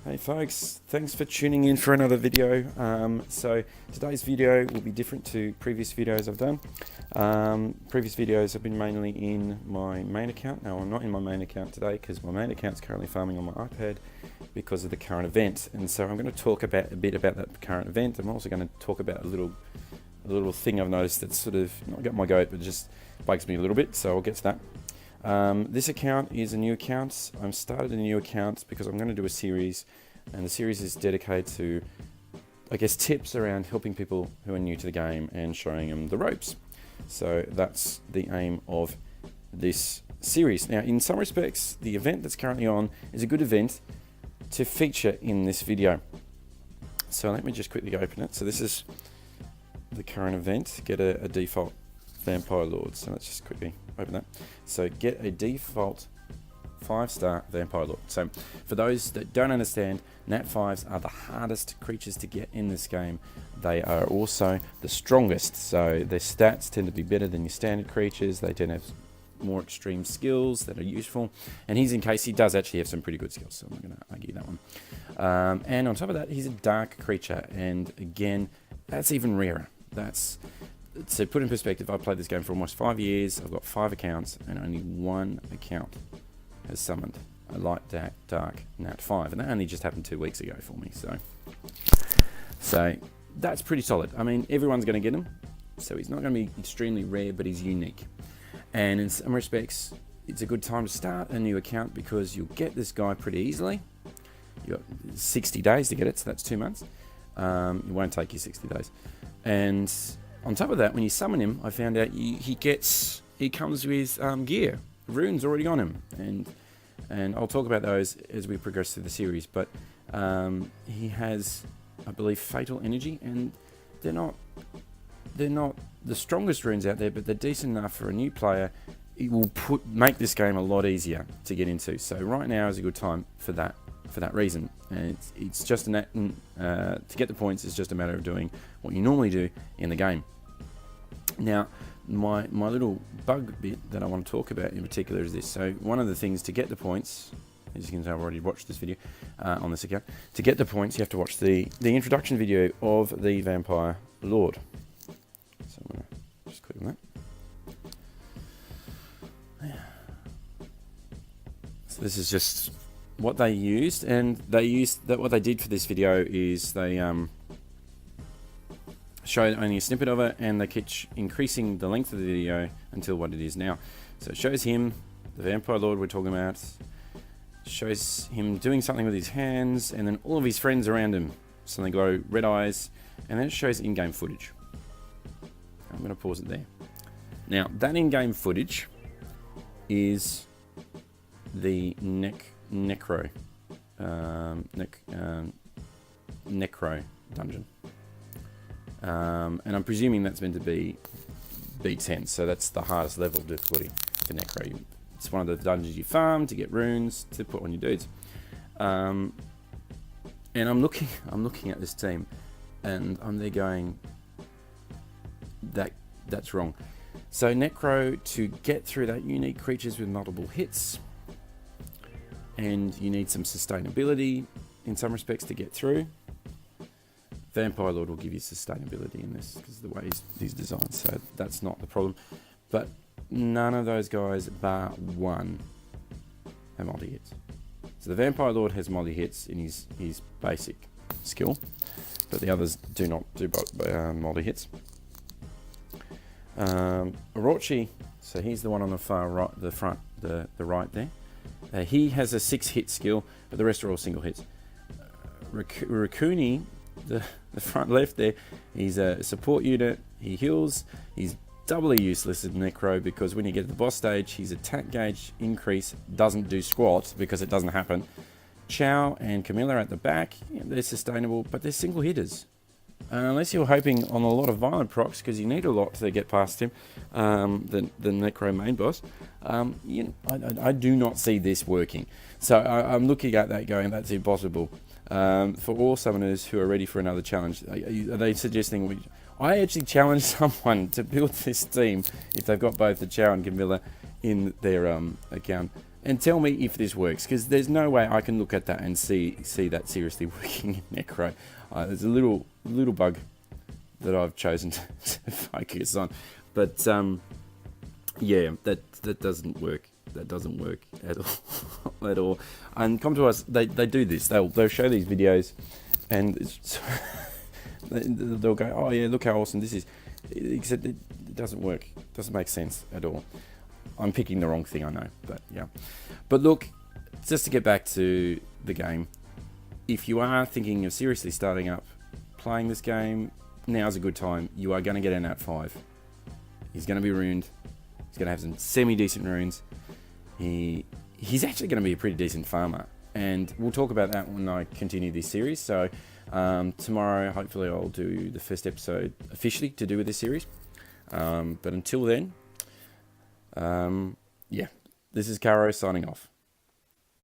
Hey folks, thanks for tuning in for another video. So today's video will be different to previous videos I've done. Previous videos have been mainly in my main account. Now I'm not in my main account today because my main account is currently farming on my iPad because of the current event. And so I'm going to talk a bit about that current event. I'm also going to talk about a little thing I've noticed that's sort of not got my goat, but just bugs me a little bit. So I'll get to that. This account is a new account. I've started a new account because I'm going to do a series, and the series is dedicated to, I guess, tips around helping people who are new to the game and showing them the ropes. So that's the aim of this series. Now, in some respects, the event that's currently on is a good event to feature in this video. So let me just quickly open it. So this is the current event. Get a default Vampire Lord. So let's just quickly open that. So get a default 5-star Vampire Lord. So for those that don't understand, Nat 5s are the hardest creatures to get in this game. They are also the strongest. So their stats tend to be better than your standard creatures. They tend to have more extreme skills that are useful. And he's in case he does actually have some pretty good skills. So I'm not going to argue that one. And on top of that, he's a dark creature. And again, that's even rarer. So put in perspective, I've played this game for almost 5 years. I've got 5 accounts, and only one account has summoned a light dark Nat 5, and that only just happened 2 weeks ago for me. So that's pretty solid. I mean, everyone's going to get him, so he's not going to be extremely rare, but he's unique. And in some respects, it's a good time to start a new account because you'll get this guy pretty easily. You've got 60 days to get it, so that's 2 months. It won't take you 60 days. And on top of that, when you summon him, I found out he comes with gear. Runes already on him, and I'll talk about those as we progress through the series. But he has, I believe, fatal energy, and they're not the strongest runes out there, but they're decent enough for a new player. It will make this game a lot easier to get into. So right now is a good time for that reason. And it's just to get the points. It's just a matter of doing what you normally do in the game. Now, my little bug bit that I want to talk about in particular is this. So one of the things to get the points, as you can tell, I've already watched this video on this account. To get the points, you have to watch the introduction video of the Vampire Lord. So I'm going to just click on that. So this is just what they used, and what they did for this video is they showed only a snippet of it, and they keep increasing the length of the video until what it is now. So it shows him, the Vampire Lord we're talking about, shows him doing something with his hands, and then all of his friends around him suddenly glow red eyes, and then it shows in-game footage. I'm going to pause it there. Now, that in-game footage is the Necro dungeon. And I'm presuming that's meant to be B10, so that's the hardest level of difficulty for Necro. It's one of the dungeons you farm to get runes to put on your dudes. And I'm looking at this team, and I'm there going, that's wrong. So Necro, to get through that, you need creatures with multiple hits, and you need some sustainability in some respects to get through. Vampire Lord will give you sustainability in this because of the way he's designed, so that's not the problem. But none of those guys, bar one, have multi-hits. So the Vampire Lord has multi-hits in his basic skill, but the others do not do multi-hits. Orochi, so he's the one on the far right, the right there. He has a 6-hit skill, but the rest are all single hits. Rakuni, the front left there, he's a support unit. He heals. He's doubly useless in Necro because when you get to the boss stage, his attack gauge increase doesn't do squat because it doesn't happen. Chow and Camilla at the back, they're sustainable, but they're single hitters. Unless you're hoping on a lot of violent procs, because you need a lot to get past him, the Necro main boss. I do not see this working. So I'm looking at that going, that's impossible. For all summoners who are ready for another challenge, are they suggesting I actually challenge someone to build this team if they've got both the Chow and Camilla in their account and tell me if this works, because there's no way I can look at that and see that seriously working in Necro. There's a little bug that I've chosen to focus on, but yeah, that doesn't work. That doesn't work at all. At all. And come to us, they do this. They'll show these videos, and they'll go, oh yeah, look how awesome this is. Except it doesn't work. It doesn't make sense at all. I'm picking the wrong thing, I know, but yeah. But look, just to get back to the game, if you are thinking of seriously starting up playing this game, now's a good time. You are going to get an at 5. He's going to be ruined. He's going to have some semi-decent runes. He's actually going to be a pretty decent farmer, and we'll talk about that when I continue this series. So tomorrow, hopefully, I'll do the first episode officially to do with this series. But until then, yeah, this is Karo signing off.